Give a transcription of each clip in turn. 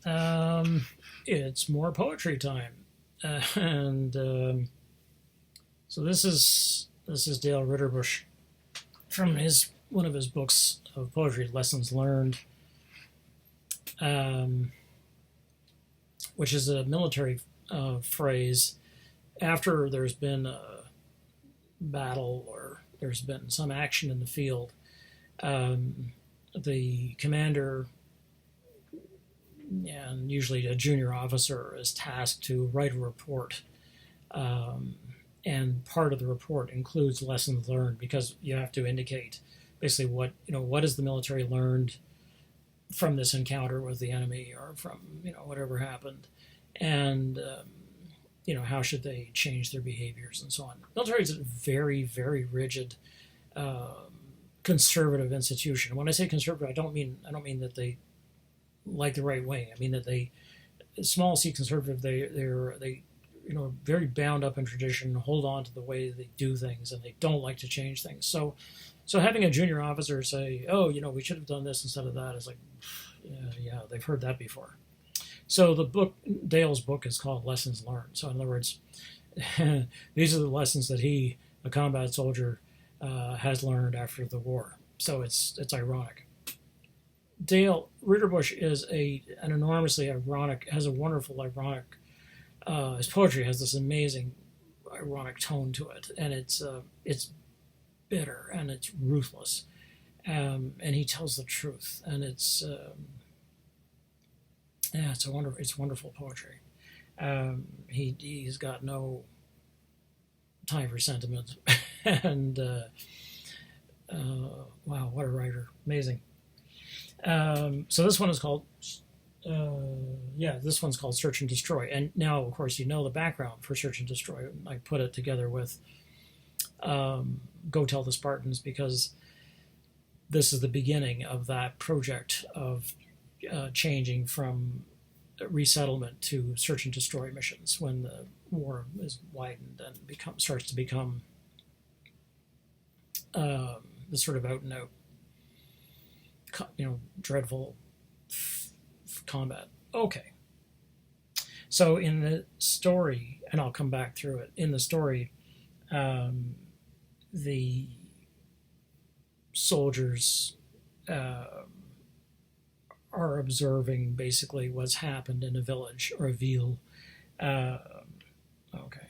It's more poetry time, and so this is Dale Ritterbusch from his one of his books of poetry, Lessons Learned, um, which is a military phrase after there's been a battle or there's been some action in the field. Um, the commander and usually a junior officer is tasked to write a report. Um, and part of the report includes lessons learned because you have to indicate basically what has the military learned from this encounter with the enemy or from whatever happened, and how should they change their behaviors and so on. The military is a very, very rigid, conservative institution. When I say conservative, I don't mean that they like the right wing. I mean that they small c conservative. They very bound up in tradition, hold on to the way they do things, and they don't like to change things. So having a junior officer say, "Oh, we should have done this instead of that," is like, yeah, they've heard that before. So Dale's book is called Lessons Learned. So in other words, these are the lessons that he, a combat soldier, has learned after the war. So it's ironic. Dale Ritterbusch is an enormously ironic, has a wonderful ironic. His poetry has this amazing ironic tone to it, and it's bitter and it's ruthless, and he tells the truth, and it's wonderful poetry. He's got no time for sentiment, and wow, what a writer, amazing. So this one is called. This one's called Search and Destroy. And now, of course, the background for Search and Destroy. I put it together with Go Tell the Spartans because this is the beginning of that project of changing from resettlement to search and destroy missions when the war is widened and starts to become the sort of out and out, dreadful combat. Okay. So in the story, and I'll come back through it, in the story, the soldiers are observing basically what's happened in a village or a ville. Okay.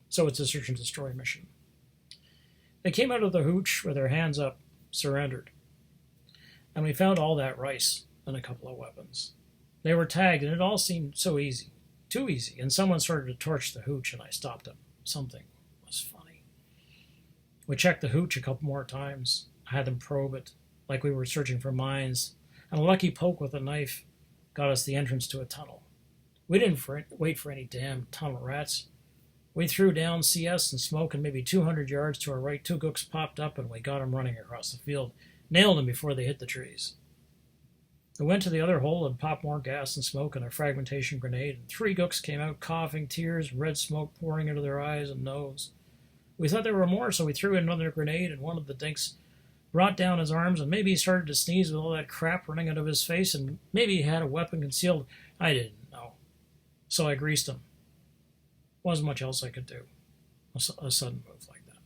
So it's a search and destroy mission. They came out of the hooch with their hands up, surrendered. And we found all that rice and a couple of weapons. They were tagged, and it all seemed so easy. Too easy. And someone started to torch the hooch, and I stopped him. Something was funny. We checked the hooch a couple more times. I had them probe it, like we were searching for mines. And a lucky poke with a knife got us the entrance to a tunnel. We didn't wait for any damn tunnel rats. We threw down CS and smoke, and maybe 200 yards to our right, two gooks popped up, and we got them running across the field. Nailed them before they hit the trees. We went to the other hole and popped more gas and smoke and a fragmentation grenade, and 3 gooks came out coughing, tears, red smoke pouring into their eyes and nose. We thought there were more, so we threw in another grenade, and one of the dinks brought down his arms, and maybe he started to sneeze with all that crap running out of his face, and maybe he had a weapon concealed. I didn't know. So I greased him. Wasn't much else I could do. A sudden move like that.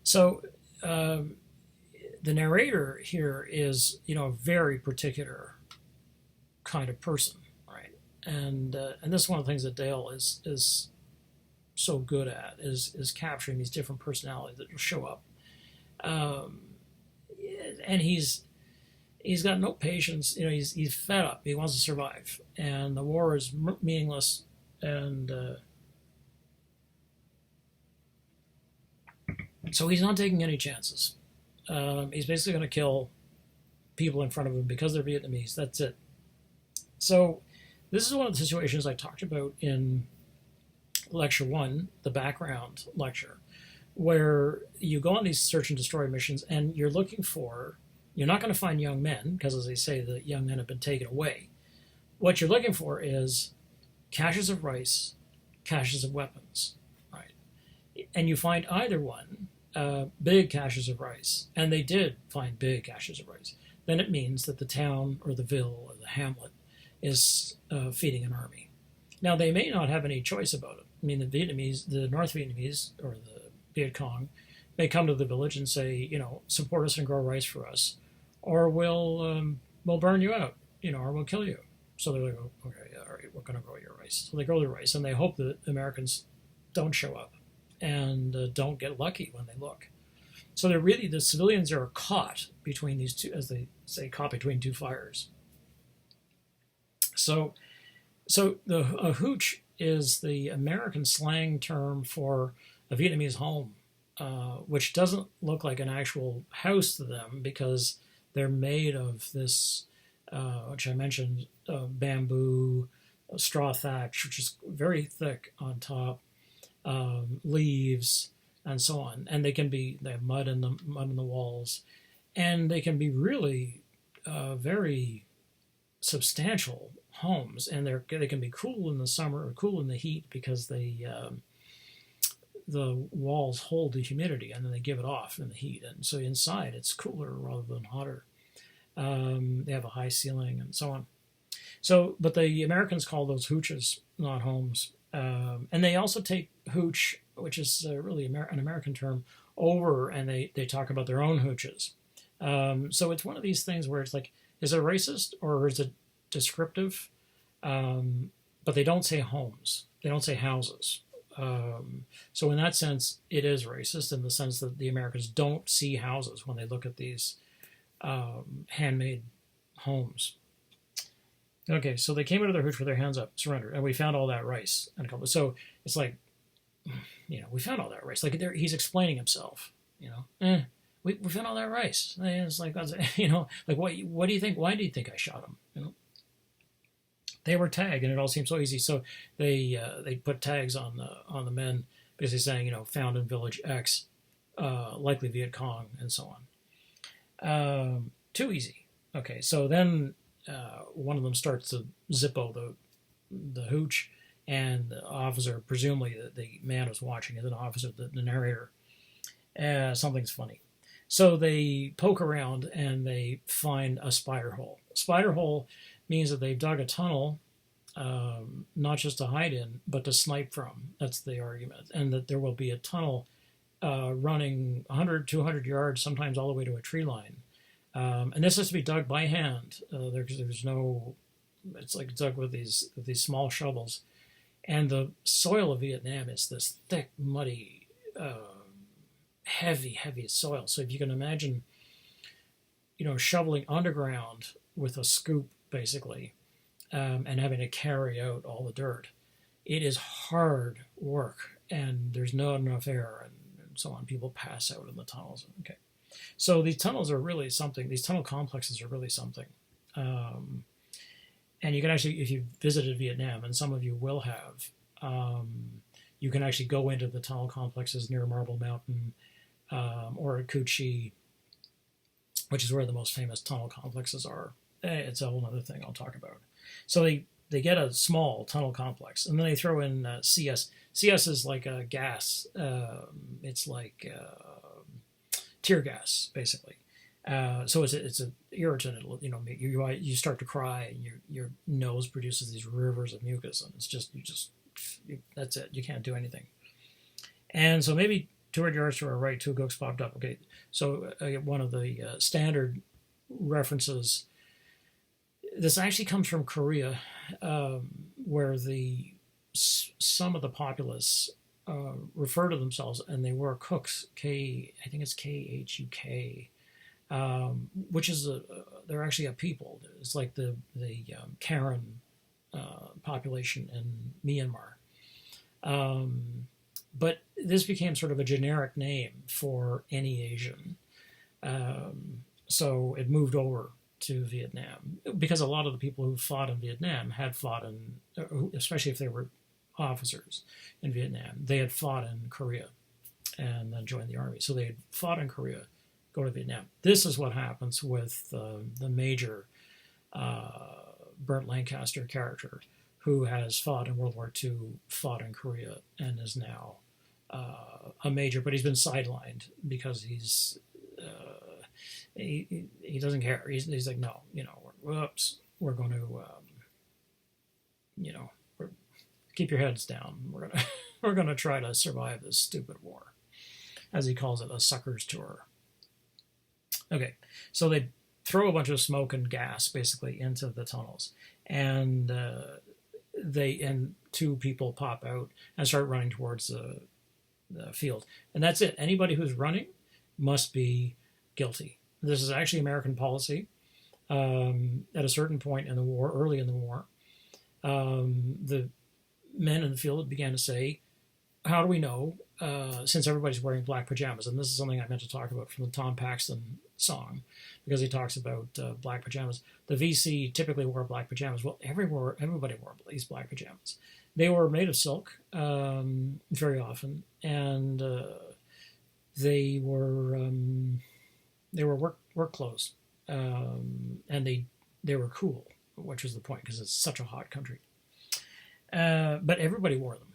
So the narrator here is, a very particular kind of person, right? And this is one of the things that Dale is so good at is capturing these different personalities that will show up, and he's got no patience. He's fed up. He wants to survive, and the war is meaningless, and so he's not taking any chances. He's basically going to kill people in front of him because they're Vietnamese. That's it. So this is one of the situations I talked about in Lecture 1, the background lecture, where you go on these search and destroy missions and you're not going to find young men, because as they say, the young men have been taken away. What you're looking for is caches of rice, caches of weapons, right? And you find either one, big caches of rice, and they did find big caches of rice. then it means that the town or the ville or the hamlet is feeding an army. Now, they may not have any choice about it. I mean, the North Vietnamese or the Viet Cong may come to the village and say, support us and grow rice for us, or we'll burn you out, or we'll kill you. So they're like, okay, all right, we're going to grow your rice. So they grow the rice, and they hope that the Americans don't show up and don't get lucky when they look. So the civilians are caught between these two, as they say, caught between two fires. So a hooch is the American slang term for a Vietnamese home, which doesn't look like an actual house to them because they're made of this, which I mentioned, bamboo, straw thatch, which is very thick on top, leaves, and so on. And they have mud in the walls, and they can be really very substantial homes, and they can be cool in the summer or cool in the heat because the walls hold the humidity and then they give it off in the heat, and so inside it's cooler rather than hotter. They have a high ceiling and so on. So, but the Americans call those hooches, not homes, and they also take hooch, which is really an American term, over, and they talk about their own hooches. So it's one of these things where it's like, is it racist or is it descriptive? But they don't say homes. They don't say houses. So in that sense, it is racist in the sense that the Americans don't see houses when they look at these handmade homes. Okay, so they came out of their hooch with their hands up, surrendered, and we found all that rice. So it's like, we found all that rice. Like he's explaining himself. We found all that rice. And it's like, like what do you think? Why do you think I shot him? They were tagged, and it all seemed so easy. So they put tags on the men, basically saying, found in village X, likely Viet Cong, and so on. Too easy. Okay, so then one of them starts to Zippo the hooch, and the officer, presumably the man who's watching it, the officer, the narrator, something's funny. So they poke around and they find a spider hole. Spider hole means that they've dug a tunnel, not just to hide in, but to snipe from. That's the argument. And that there will be a tunnel running 100, 200 yards, sometimes all the way to a tree line. And this has to be dug by hand. There's no, it's like dug with these small shovels. And the soil of Vietnam is this thick, muddy, heavy soil. So if you can imagine, shoveling underground with a scoop, basically, and having to carry out all the dirt, it is hard work, and there's not enough air, and so on. People pass out in the tunnels. Okay, so these tunnels are really something. These tunnel complexes are really something. And you can actually, if you've visited Vietnam, and some of you will have, you can actually go into the tunnel complexes near Marble Mountain or at Cu Chi, which is where the most famous tunnel complexes are. It's a whole other thing I'll talk about. So they get a small tunnel complex, and then they throw in CS. CS is like a gas. It's like tear gas, basically. So it's an irritant. It'll, you start to cry, and your nose produces these rivers of mucus, and it's just that's it. You can't do anything. And so maybe 200 yards to our right, two gooks popped up. Okay, so one of the standard references. This actually comes from Korea, where some of the populace refer to themselves, and they were cooks. I think it's Khuk. Which is they're actually a people. It's like the Karen population in Myanmar. But this became sort of a generic name for any Asian. So it moved over to Vietnam because a lot of the people who fought in Vietnam had fought especially if they were officers in Vietnam, they had fought in Korea and then joined the army. So they had fought in Korea, go to Vietnam. This is what happens with the major Burt Lancaster character who has fought in World War II, fought in Korea, and is now a major, but he's been sidelined because he's he doesn't care. He's like, no, whoops, we're going to, we're, keep your heads down. We're gonna we're gonna try to survive this stupid war, as he calls it, a sucker's tour. Okay, so they throw a bunch of smoke and gas basically into the tunnels, and two people pop out and start running towards the field, and that's it. Anybody who's running must be guilty. This is actually American policy. At a certain point in the war, early in the war, the men in the field began to say, how do we know, since everybody's wearing black pajamas, and this is something I meant to talk about from the Tom Paxton song, because he talks about black pajamas. The VC typically wore black pajamas. Well, everybody wore these black pajamas. They were made of silk very often, and they were work clothes, and they were cool, which was the point, because it's such a hot country. But everybody wore them,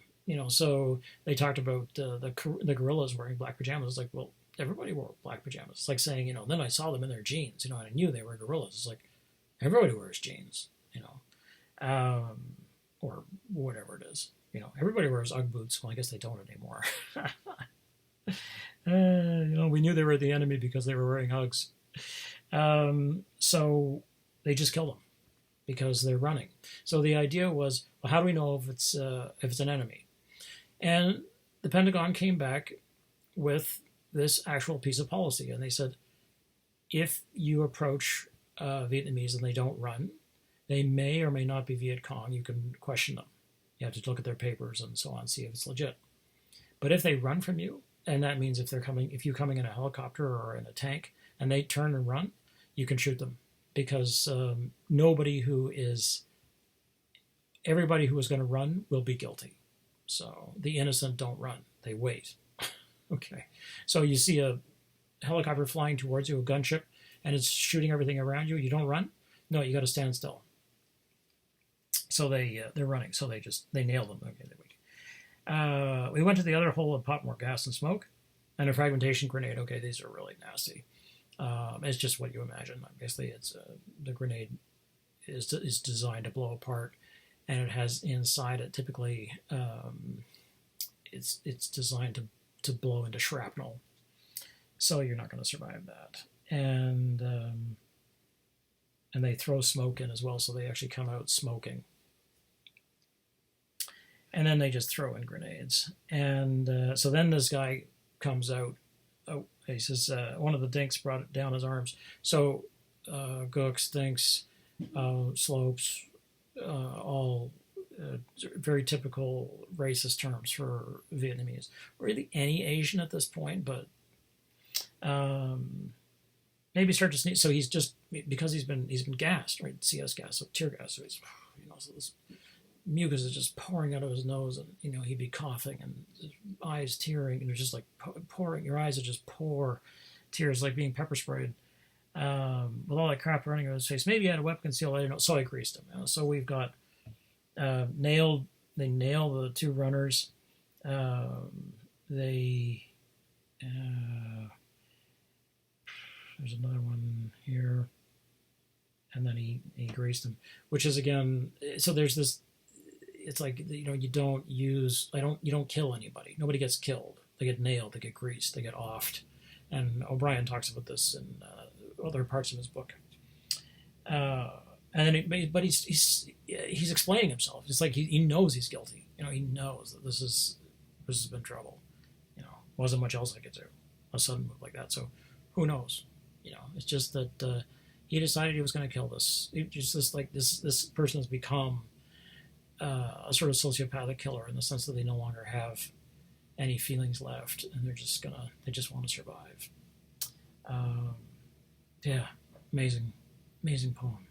So they talked about the guerrillas wearing black pajamas. It's like, well, everybody wore black pajamas. It's like saying, then I saw them in their jeans, and I knew they were guerrillas. It's like everybody wears jeans, or whatever it is. Everybody wears UGG boots. Well, I guess they don't anymore. We knew they were the enemy because they were wearing Uggs. So they just kill them because they're running. So the idea was, well, how do we know if it's an enemy? And the Pentagon came back with this actual piece of policy, and they said, if you approach Vietnamese and they don't run, they may or may not be Viet Cong. You can question them. You have to look at their papers and so on, see if it's legit. But if they run from you, and that means if you're coming in a helicopter or in a tank, and they turn and run, you can shoot them, because everybody who is going to run will be guilty. So the innocent don't run; they wait. Okay, so you see a helicopter flying towards you, a gunship, and it's shooting everything around you. You don't run. No, you got to stand still. So they're running. So they nail them. Okay, they wait. We went to the other hole and popped more gas and smoke, and a fragmentation grenade. Okay, these are really nasty. It's just what you imagine. Obviously, it's the grenade is designed to blow apart, and it has inside it typically it's designed to blow into shrapnel, so you're not going to survive that. And they throw smoke in as well, so they actually come out smoking. And then they just throw in grenades. And so then this guy comes out. Oh, he says, one of the dinks brought down his arms. So Gooks, dinks, slopes, all very typical racist terms for Vietnamese. Really any Asian at this point, but maybe start to sneeze. So he's just, because he's been gassed, right? CS gas, so tear gas. So he's, so this mucus is just pouring out of his nose, and he'd be coughing and his eyes tearing, and it's just like pouring. Your eyes are just pour tears, like being pepper sprayed, with all that crap running out of his face. Maybe he had a weapon concealed. I don't know. So I greased him. So we've got nailed. They nail the two runners. There's another one here, and then he greased him, which is again. So there's this. It's like, you don't kill anybody. Nobody gets killed. They get nailed. They get greased. They get offed. And O'Brien talks about this in other parts of his book. And then, but he's explaining himself. It's like he knows he's guilty. He knows that this has been trouble. Wasn't much else I could do. A sudden move like that. So who knows? It's just that he decided he was going to kill this. This person has become a sort of sociopathic killer, in the sense that they no longer have any feelings left, and they just want to survive. Yeah, amazing poem.